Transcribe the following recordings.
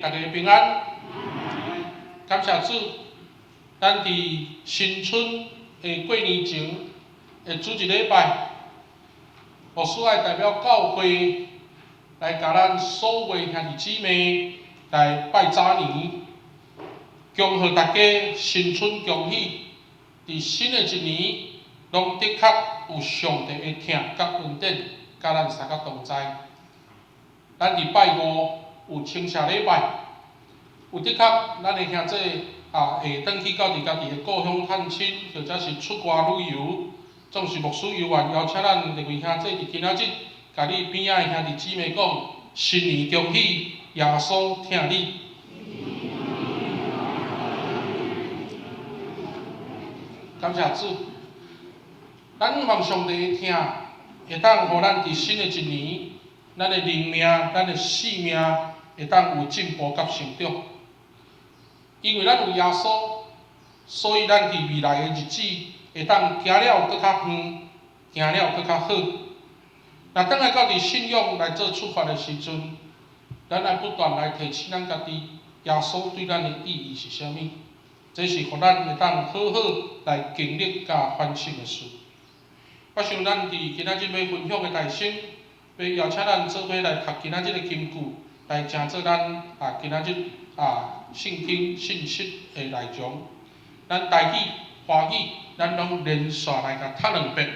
大家平安，感谢主。咱伫新春的过年前的主一礼拜，牧师爱代表教会来甲咱所有兄弟姊妹来拜早年，恭贺大家新春恭喜！伫新的一年，拢的确有上帝的疼甲恩典，甲咱三个同在。咱伫拜五有清谢礼拜，有的确咱的兄弟会转去到伫家己的故乡探亲，或者是出外旅游，总是牧师有愿邀请咱各位兄弟伫今仔日，甲你边仔的兄弟姊妹讲新年恭喜，耶稣疼你。感谢主，咱望上帝的疼，会当互咱伫新的一年，咱的灵命、咱的性命会当有进步甲成长。因为咱有耶稣，所以咱伫未来的日子会当行了搁较远，行了搁较好。若当来到伫信仰来做出发的时阵，咱来不断来提醒咱家己，耶稣对咱的意义是啥物？这是互咱会当好好来经历甲反省的事。我想咱伫今仔日要分享的内容，要邀请咱做伙来读今仔日的金句，来成做咱今仔日圣经信息的内容。咱台语、华语，咱拢连续来甲读两遍。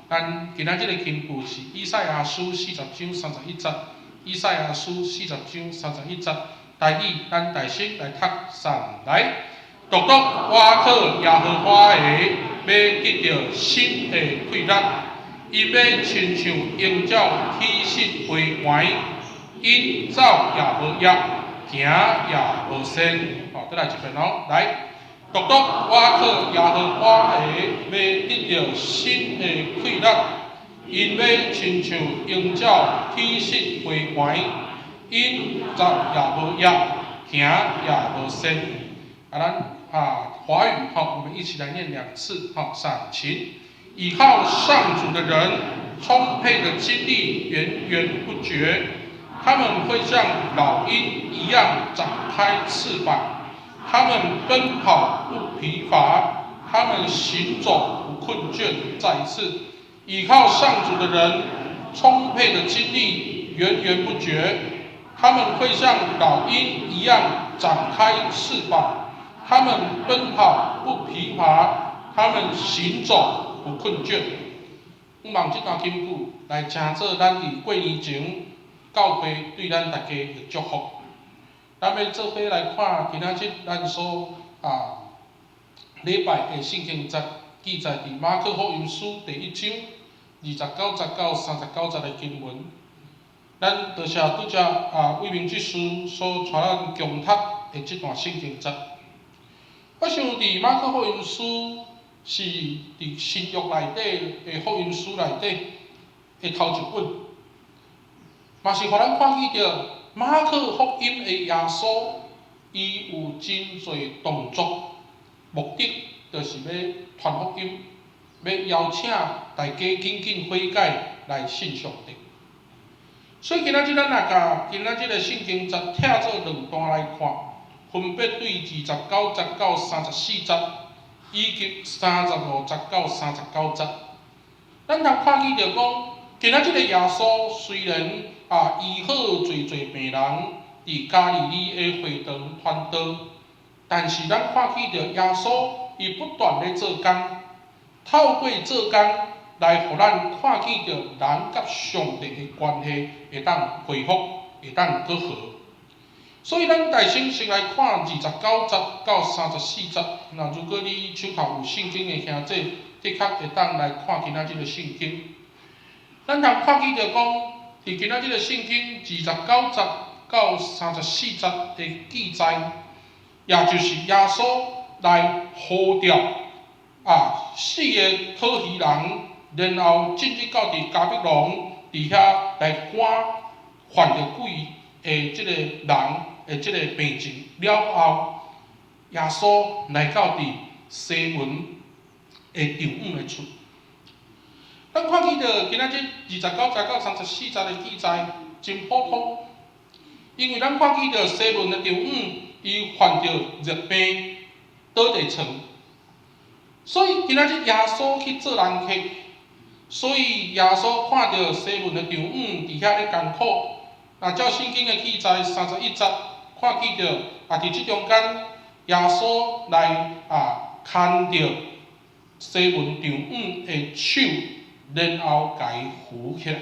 咱今仔日的金句是以赛亚书40章31节，以赛亚书40章31节。台语咱大声来读三来。独独我靠耶和华的，要得到新的快乐。伊要亲像鹰鸟起身飞环，因走也无压，行也无身。再来一遍哦，来。独独我靠耶和华的，要得到新的快乐。因要亲像鹰鸟起身飞环，因走也无压，行也无身。咱华语我们一起来念2次。上琴。依靠上主的人，充沛的精力源源不绝。他们会像老鹰一样展开翅膀，他们奔跑不疲乏，他们行走不困倦。再一次，依靠上主的人，充沛的精力源源不绝。他们会像老鹰一样展开翅膀。他们奔跑不疲乏，他们行走不困倦。我望这段金句来成做咱伫过年前教会对咱大家的祝福。咱要做伙来看今仔日咱所礼拜的圣经节，记载伫马可福音书第1章29节到39节的经文。咱多谢拄则魏明执事所带咱共读的这段圣经节。我想伫马可福音书是伫新约内底的福音书内底的头一本，嘛是互咱看见着马可福音的耶稣，伊有真侪动作，目的就是要传福音，要邀请大家紧紧悔改来信上帝。所以今仔日咱若甲今仔日的圣经节拆做2段来看。分别对29节到34节，以及35节到39节。咱通看见着讲，今仔日的耶稣虽然医好侪病人，伫加利利的会堂传道，但是咱看见着耶稣伊不断咧做工，透过做工来互咱看见着人甲上帝的关系会当恢复，会当搁好。所以咱大声先来看29节到34节。如果你手头有圣经的兄弟，的确会当来看今仔日的圣经。咱通看见着讲，伫今仔日的圣经29节到34节的记载，也就是耶稣来呼召4个讨鱼人，然后进入到伫迦百农伫遐来赶犯着鬼的即个人。即个病情了后，耶稣来到伫西门的长午的厝。咱看见着今仔日29节到34节的记载真普通，因为咱看见着西门的丈夫，伊患着热病，倒伫床，所以今仔日耶稣去做人客，所以耶稣看到西门的丈夫伫遐咧艰苦，照圣经的记载31节，看见着伫即中间，耶稣来牵着西门丈夫的手，然后甲伊扶起来。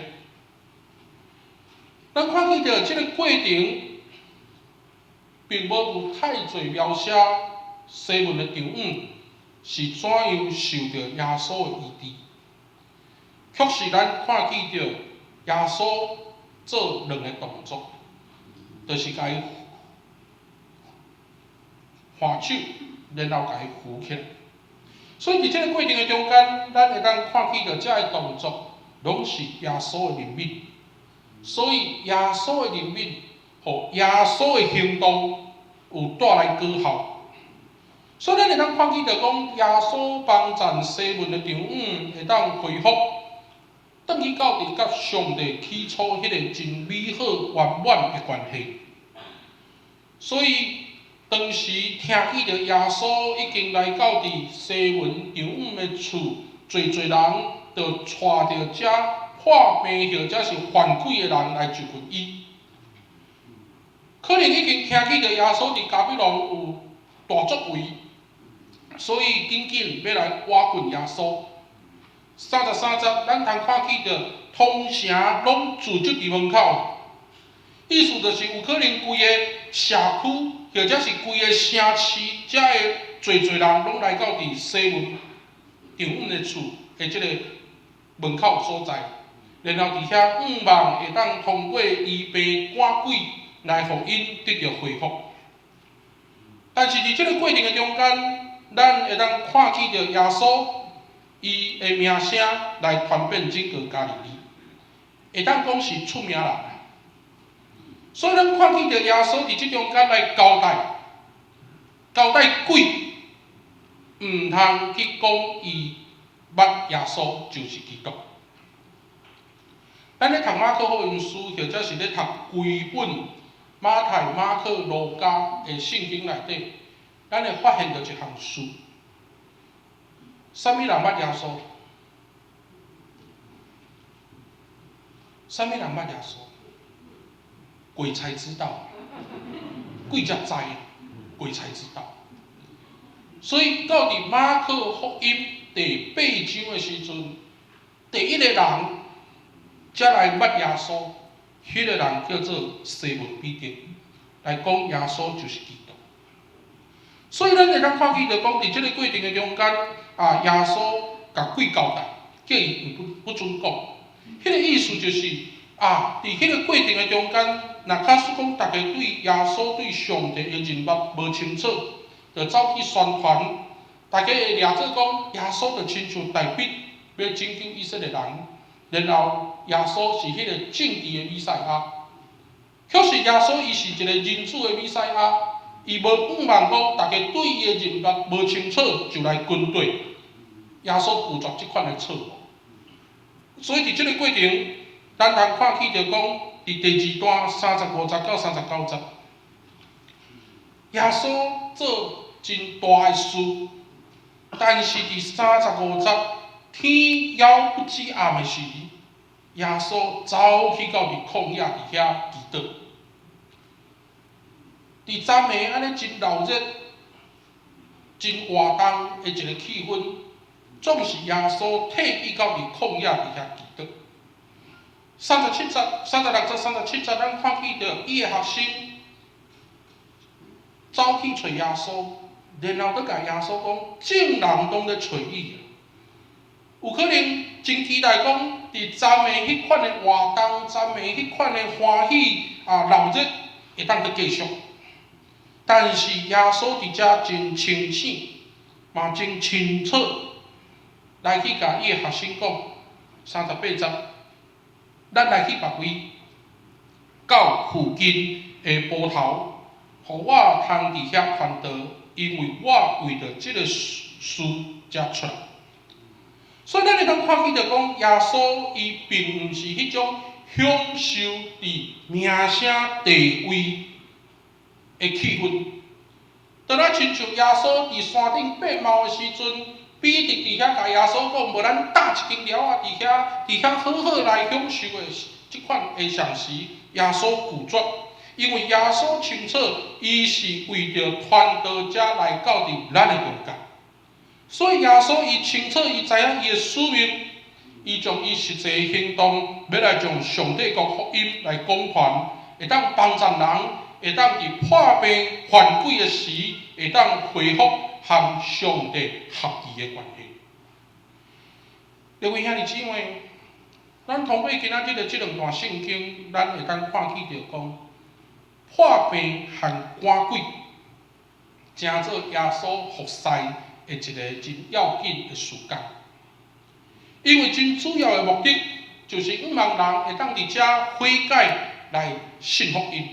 咱看见着即个过程，并无有太侪描写西门的丈夫是怎样受到耶稣的医治，却是咱看见着耶稣做两个动作，就是甲伊换手，然后甲伊扶起来。所以伫即个过程的中间，咱会当看见着遮个动作，拢是耶稣的怜悯。所以耶稣的怜悯，和耶稣的行动有带来果效。所以咱会当看见着讲，耶稣帮助西门的丈夫会当恢复，转去到伫甲上帝起初迄个真美好圆满的关系。所以当时听见着耶稣已经来到伫西门丈夫的厝，侪人就带着遮破病或者是犯鬼的人来就近伊。可能已经听见着耶稣伫加比农有大作为，所以紧紧要来挖棍耶稣。33节，咱通看见着通城拢聚集伫门口，意思就是有可能规个社区或者是规个城市，遮个侪人拢来到伫西门丈夫的厝的即个门口所在，然后伫遐望会当通过医病赶鬼来互因得到恢复。但是伫即个过程的中间，咱会当看见着耶稣伊的名声来传遍整个加利利，会当讲是出名人。所以咱看见着耶稣伫即中间来交代鬼，毋通去讲伊捌耶稣就是基督。咱咧读马可福音书，或者是咧读规本马太、马可、路加的圣经内底，咱会发现到一项事：啥物人捌耶稣？啥物人捌耶稣？鬼才知道，鬼才知，鬼才知道。所以到伫马可福音第8章的时阵，第一个人才来捌耶稣，迄个人叫做西门彼得，来讲耶稣就是基督。所以咱会当看见着讲，伫即个过程的中间，耶稣甲鬼交代，叫伊不准讲。迄个意思就是，伫迄个过程的中间，若假使讲大家对耶稣、对上帝的认捌无清楚，就走去宣传，大家会掠做讲耶稣就亲像大卫要拯救以色列人，然后耶稣是迄个正义的弥赛亚。可是耶稣伊是一个人子的弥赛亚，伊无望讲大家对伊的认捌无清楚就来跟对，耶稣拒绝即款的错误。所以伫即个过程，咱通看见着讲，伫第2段35节到39节，耶稣做真大的事，但是伫35节，天遥不知暗的时，耶稣走去到伫旷野伫遐祈祷。伫昨暝安尼真热热、真活动的一个气氛，总是耶稣特意到伫旷野伫遐祈祷。37节、36节、37节，咱看见着伊的学生走去找耶稣，然后佫甲耶稣讲：众人拢咧找伊。有可能真期待讲，伫昨暝迄款的活动、昨暝迄款的欢喜热热，会当佫继续。但是耶稣伫遮真清醒，嘛真清楚，来去甲伊的学生讲38节，咱来去别位到附近的埔头，互我通伫遐传道，因为我为着即个事才出来。所以咱会当看见着讲，耶稣伊并毋是迄种享受伫名声地位的气氛。当咱亲像耶稣伫山顶变貌的时阵，彼得伫遐甲耶稣讲：无咱搭一间寮啊，伫遐好好来享受的即款的上时，耶稣拒绝，因为耶稣清楚，伊是为着传道者来到伫咱的中间。所以耶稣伊清楚，伊知影伊的使命，伊将伊实际的行动，要来将上帝国福音来广传，会当帮助人，会当伫破病犯规的时，会当恢复和上帝合宜的关系。各位兄弟姊妹，咱通过今仔日的即两段圣经，咱会当看见着讲，破病和赶鬼，成做耶稣服侍的一个真要紧的事件。因为真主要的目的，就是希望人会当伫遮悔改来信福音。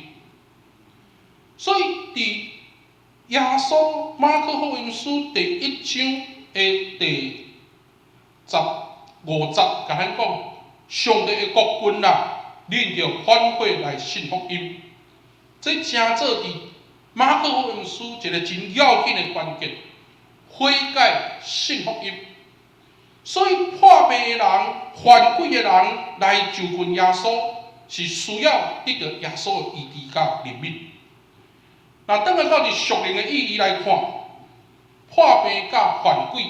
所以伫耶稣马可福音书第1章的第50，甲咱讲，上帝的国君啊，恁着反悔来信福音。这正做伫马可福音书一个真要紧的关键，悔改信福音。所以破病的人、犯规的人来就近耶稣，是需要得到耶稣的医治甲怜悯。那当然到伫属灵的意义来看，破病甲犯规，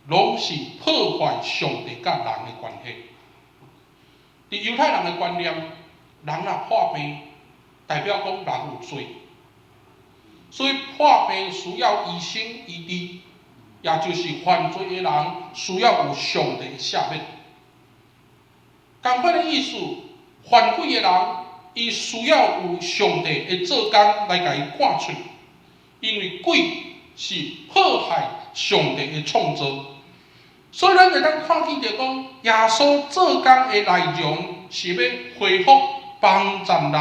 拢是破坏上帝甲人的关系。伫犹太人的观念，人若破病，代表讲人有罪，所以破病需要医生医治。也就是犯罪的人需要有上帝的赦免。同款的意思，犯规的人伊需要有上帝的做工来甲伊赶出，因为鬼是破坏上帝的创造。所以咱会当看见着讲，耶稣做工的内容是要恢复帮助人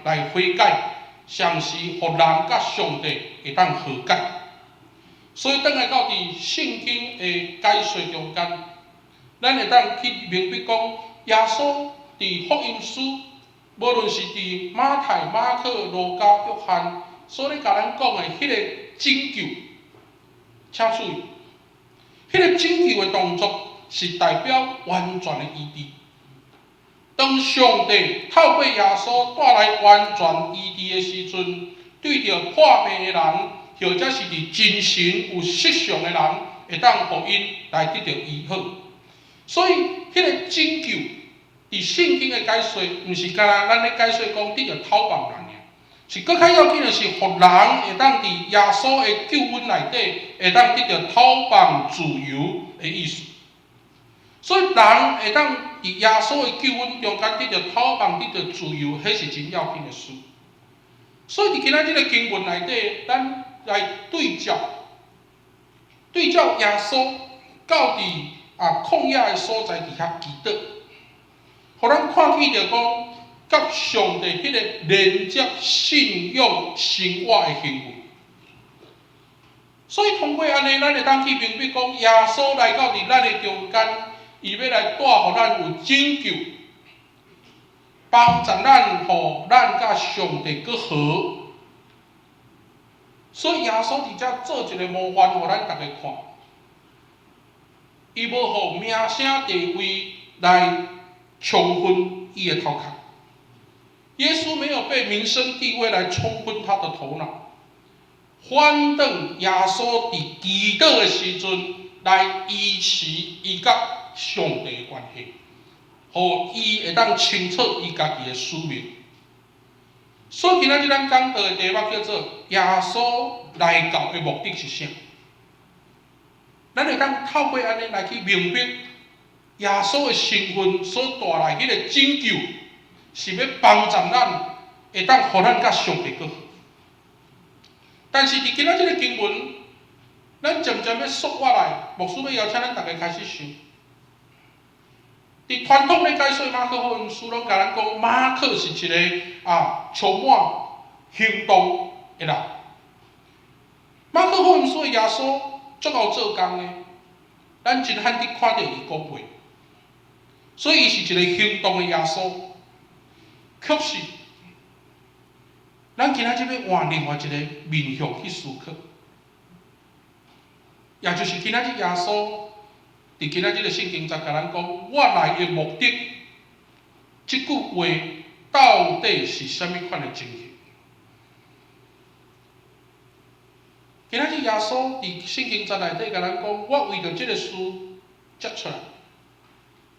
来悔改，上是互人甲上帝会当和解。所以，当来到伫圣经的解说中间，咱会当去明白讲，耶稣伫福音书，无论是伫马太、马可、路加、约翰，所咧甲咱讲的迄个拯救，请注意，迄个拯救的动作是代表完全的医治。当上帝透过耶稣带来完全医治的时阵，对着破病的人，或者是伫精神有失常的人，会当互因来得到医好。所以，迄个拯救伫圣经的解说，毋是干那咱咧解说讲得到讨棒人尔，是更较要紧的是，互人会当伫耶稣的救恩内底，会当得到讨棒自由的意思。所以，人会当伫耶稣的救恩中间得到讨棒，得到自由，迄是真要紧的事。所以，伫今仔日个经文内底，咱来对照耶稣到伫旷野的所在伫遐祈祷，互咱看见着讲，甲上帝迄个连接、信仰、生活的行为。所以通过安尼，咱会当去明白讲，耶稣来到伫咱的中间，伊要来带互咱有拯救，帮助咱，互咱甲上帝搁好。所以耶稣伫遮做一个模范，互咱大家看。伊无互名声地位来冲昏伊的头壳。耶稣没有被名声地位来冲昏他的头脑，反等耶稣伫祈祷的时阵来医治伊甲上帝的关系，互伊会当清楚伊家己的使命。所以今仔日咱讲到的题目叫做耶稣来到的目的是啥？咱会当透过安尼来去明白耶稣的身份所带来迄个拯救，是要帮助咱，会当互咱甲上帝搁好。但是伫今仔日的经文，咱渐渐要缩下来，牧师要邀请咱大家开始想。伫传统的解说马可福音书，拢甲咱讲，马可是一个充满行动的人。马可福音书的耶稣足够做工的，咱真罕得看到伊讲话，所以伊是一个行动的耶稣。确实，咱今仔日要换另外一个面向去思考，也就是今仔日耶稣伫今仔日的圣经才甲咱讲，我来的目的，即句话到底是啥物款的情形？今仔日耶稣伫圣经在内底甲咱讲，我为着即个事接出来，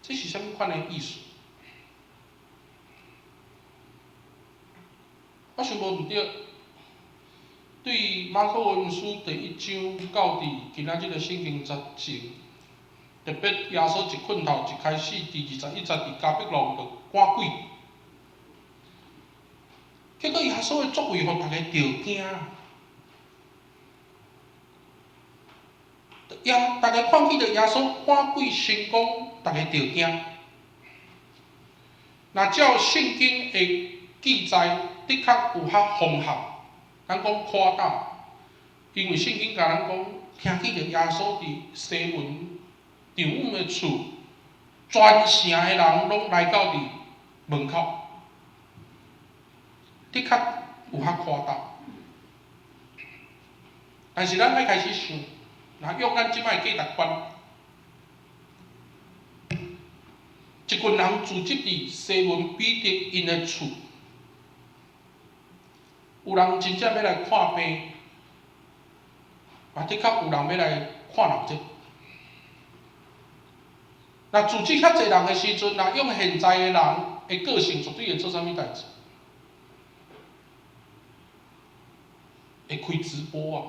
这是啥物款的意思？我想无毋对，对马可文书第1章到伫今仔日的圣经10节，特别耶稣一困头一开始，第21节伫加百农就赶鬼，结果耶稣的作为，互大家着惊。大家看见着耶稣赶鬼成功，大家着惊。若照圣经的记载，的确有较丰富，咱讲夸大，因为圣经甲咱讲，听见着耶稣伫西门丈夫的厝，全城的人拢来到伫门口，的确有较夸大。但是咱爱开始想。若用咱即摆价值观，一群人聚集伫西门彼得因的厝，有人真正要来看病，也的确有人要来看人者。若组织遐侪人的时阵，若用现在的人的个性，绝对会做啥物代志？会开直播啊！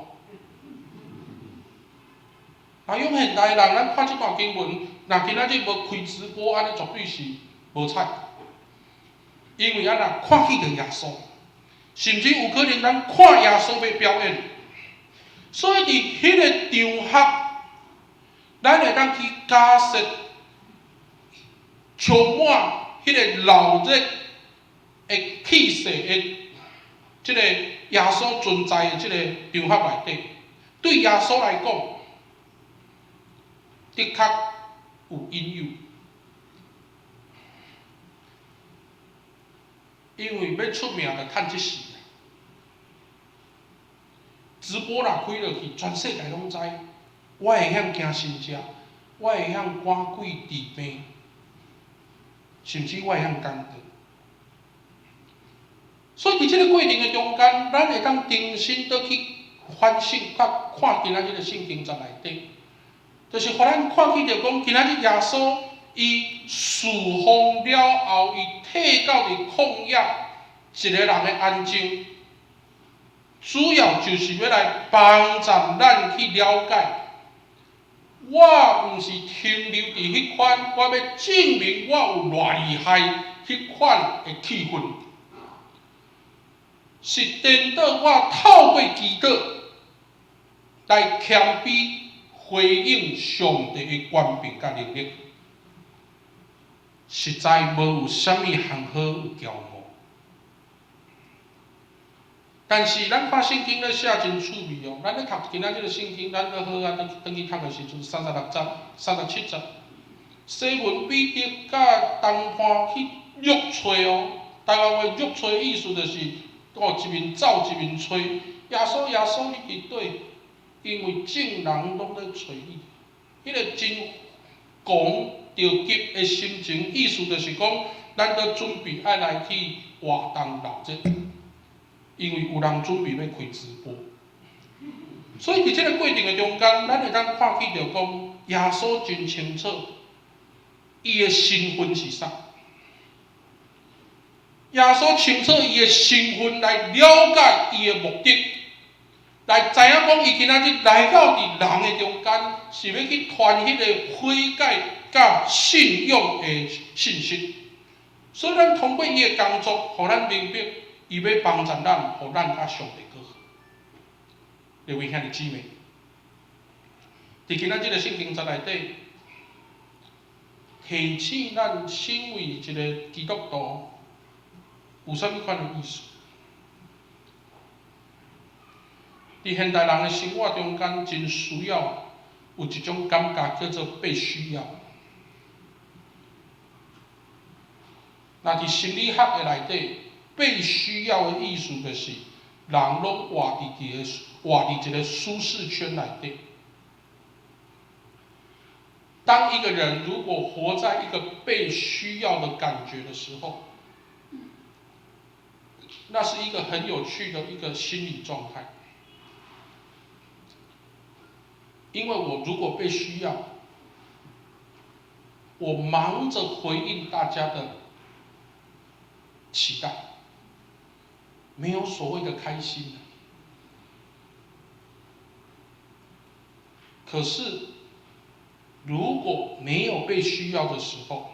若用现代人，咱看即段经文，若今仔日无开直播，安尼绝对是无彩。因为咱若看见着耶稣，甚至有可能咱看耶稣要表演，所以伫迄个场合，咱会当去假设充满迄个热的气势的即个耶稣存在的即个场合内底，对耶稣来讲，的确有引诱，因为要出名着趁即时。直播若开落去，全世界拢知，我会晓行神迹，我会晓赶鬼治病，甚至我会晓讲道。所以伫即个过程的中间，咱会当重新倒去反省，甲看今仔日的圣经在内底。就是互咱看见着讲，今仔日耶稣伊释放了后，伊退到伫旷野一个人的安静，主要就是要来帮助咱去了解，我毋是停留伫迄款我要证明我有偌厉害迄款的气氛，是颠倒我透过祈祷来谦卑。回应上帝的权柄甲能力，实在无有啥物项好有骄傲。但是咱看圣经咧写真趣味哦，咱咧读今仔日个圣经，咱咧好啊，转去读的时阵，36节、37节，西门彼得甲东坡去约找哦。台湾话约找意思就是一面走一面找，耶稣耶稣你伫倒？因为众人拢咧找你，迄个真狂着急的心情，意思就是讲，咱要准备爱来去活动闹热，因为有人准备要开直播，所以伫即个过程的中间，咱会当看见着讲，耶稣真清楚，伊的身份是啥。耶稣清楚伊的身份来了解伊的目的。来知影讲，伊今仔日来到伫人的中间，是要去传迄个悔改甲信仰的信息。所以，咱通过伊的工作，互咱明白，伊要帮助咱，互咱甲上帝更好。各位兄弟姊妹，伫今仔日的圣经在内底，提醒咱身为一个基督徒，有啥物款的意思？伫现代人的生活中间，真需要有一种感觉叫做被需要。那伫心理学的内底，被需要的意思就是人拢活伫一个舒适圈内底。当一个人如果活在一个被需要的感觉的时候，那是一个很有趣的一个心理状态。因为我如果被需要，我忙着回应大家的期待，没有所谓的开心。可是，如果没有被需要的时候，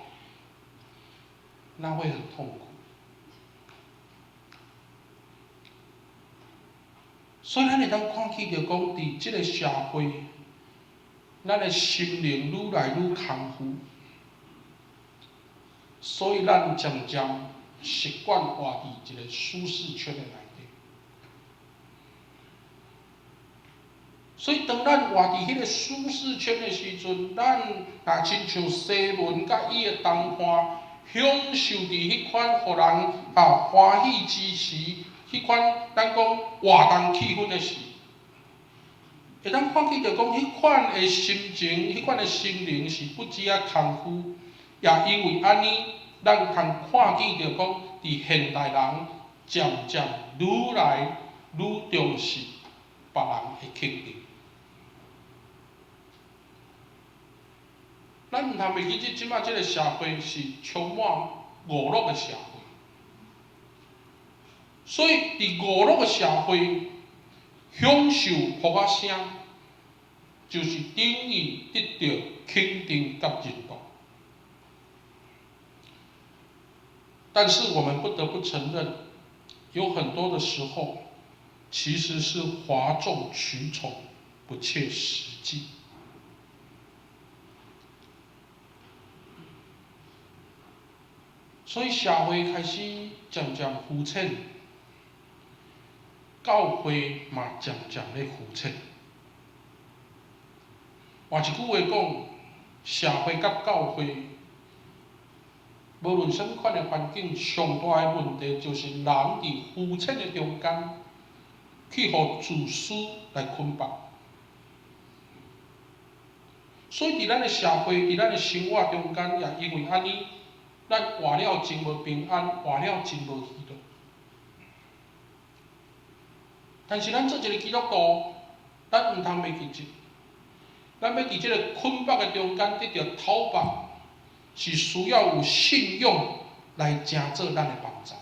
那会很痛苦。所以，咱会当看起着讲，伫这个社会，咱的心灵愈来愈空虚，所以咱渐渐习惯活伫一个舒适圈的内底。所以，当咱活伫迄个舒适圈的时阵，咱若亲像西门甲伊的同伴，享受伫迄款互人欢喜支持，迄款咱讲活动气氛的时，会当看起着讲，迄款的心情、迄款的心灵是不止啊空虚，也因为安尼，咱通看见着讲，伫现代人渐渐愈来愈重视别人的肯定。咱毋通袂记即摆即个社会是充满娱乐的社会，所以伫娱乐的社会，享受呼啊声，就是等于得到肯定甲认同。但是我们不得不承认，有很多的时候，其实是哗众取宠，不切实际。所以社会开始渐渐肤浅，教会嘛渐渐咧肤浅。换一句话讲，社会甲教会，无论什么款的环境，上大的问题就是人伫肤浅的中间，去互自私来捆绑。所以伫咱的社会，伫咱的生活中间，也因为安尼，咱活了真无平安，活了真无喜乐。但是咱做一个基督徒，咱毋通袂记住，咱要伫即个捆绑的中间得到讨绑，是需要有信用来成做咱的帮助，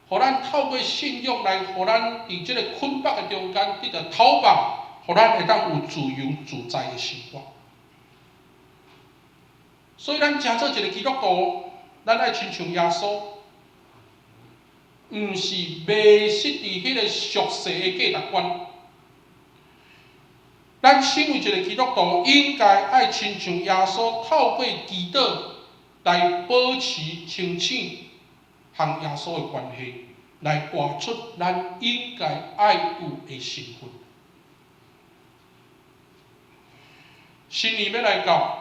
互咱透过信用来，互咱伫即个捆绑的中间得到讨绑，互咱会当有自由自在的生活。所以，咱成做一个基督徒，咱爱亲像耶稣，毋是迷失伫迄个俗世的价值观。咱身为一个基督徒，应该爱亲像耶稣，透过祈祷来保持清醒，和耶稣的关系，来活出咱应该爱有的身份。新年要来到。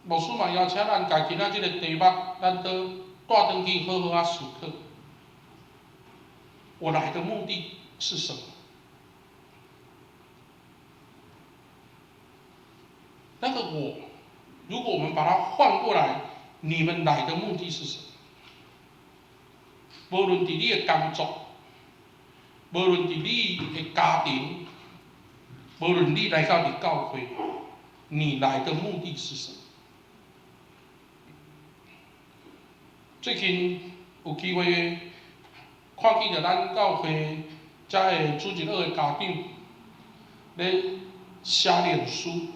牧师嘛邀请咱家今仔即个题目，咱都带转去好好啊思考。我来的目的是什么？那个我，如果我们把它换过来，你们来的目的是什么？无论伫你的工作，无论伫你的家庭，无论你来到你教会，你来的目的是什么？最近有机会看见着咱教会遮个主日学的家长咧写脸书，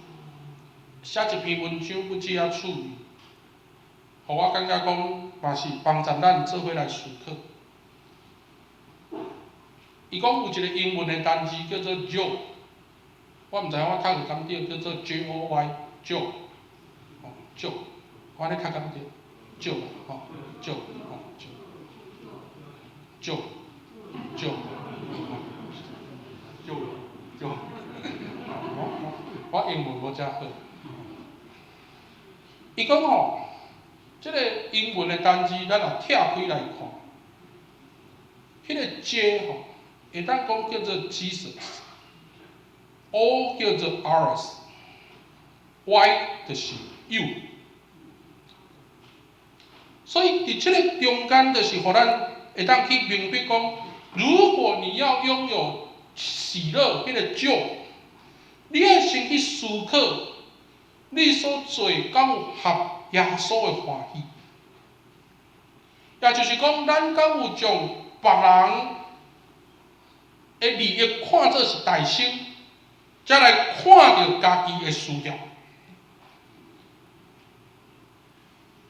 写一篇文章不止啊趣味，互我感觉讲嘛是帮助咱做伙来思考。伊讲有一个英文的单字叫做 joy， 我毋知影我读有敢对，叫做 joy，joy， joy， 我安尼读敢对 ，joy， 吼 ，joy， 吼 ，joy， joy， joy， 我英文无遮好。伊讲吼，这个英文的单字，咱若拆开来看，迄个 J 吼，会当讲叫做 Jesus，O 叫做 ours，Y 就是 you。所以伫这个中间，就是互咱会当去明白讲，如果你要拥有喜乐，迄个 joy， 你要先去思考，你所做敢有合耶稣的欢喜。也就是讲，咱敢有将别人的利益看作是大先，才来看到家己的需要。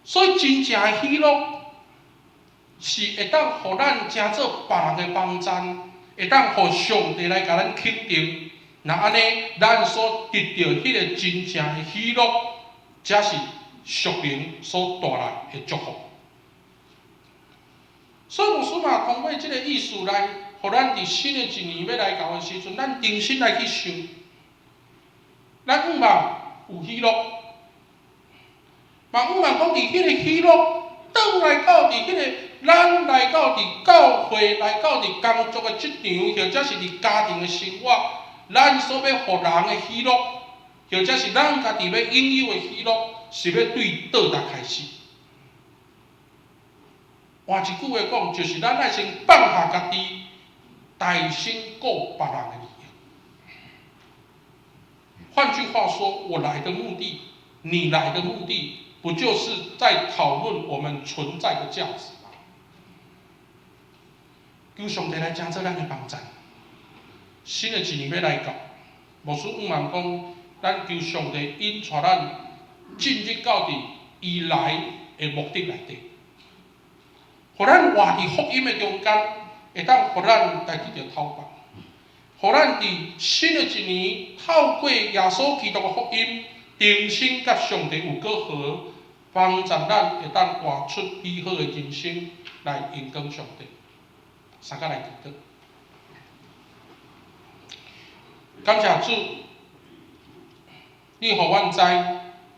所以真正的喜乐，是会当互咱成做别人的帮衬，会当互上帝来甲咱肯定。那安尼，咱所得到迄个真正的喜乐，才是属灵所带来的祝福。所以牧师嘛，通过这个意思来，互咱伫新的一年要来到的时阵，咱重新来去想，咱毋茫有喜乐。嘛，毋茫讲伫迄个喜乐，倒来到伫迄个咱来到伫教会，来到伫工作的职场，或者是伫家庭的生活，咱所要互人的喜乐，或者是咱家己要拥有的喜乐，是要对倒达开始。换一句话讲，就是咱爱先放下家己，大心顾别人的利益。换句话说，我来的目的，你来的目的。不就是在讨论我们存在的价值吗？求上帝来成做咱的帮助。新的一年要来到，牧师毋茫讲，咱求上帝引带咱进入到伫伊来的目的内底，互咱活伫福音的中间，会当互咱家己着讨办，互咱伫新的一年透过耶稣基督的福音，重新甲上帝有过好。帮助咱会当活出美好的人生来荣光上帝。三个来祈祷，感谢主，你互阮知，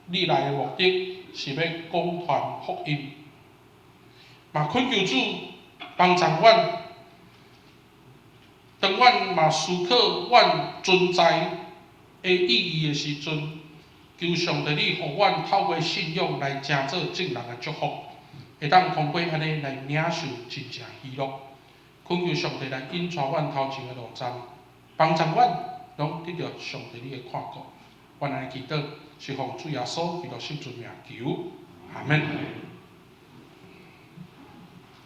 你来的目的是要广传福音。嘛恳求主帮助阮，当阮嘛思考阮存在的意义的时阵。求上帝，你互阮透过信仰来成做正人的祝福，会当通过安尼来领受真正喜乐。恳求上帝来引带阮头前的路站，帮助阮拢得到上帝你的看顾。阮安尼祈祷，是奉主耶稣基督圣尊名求，阿门。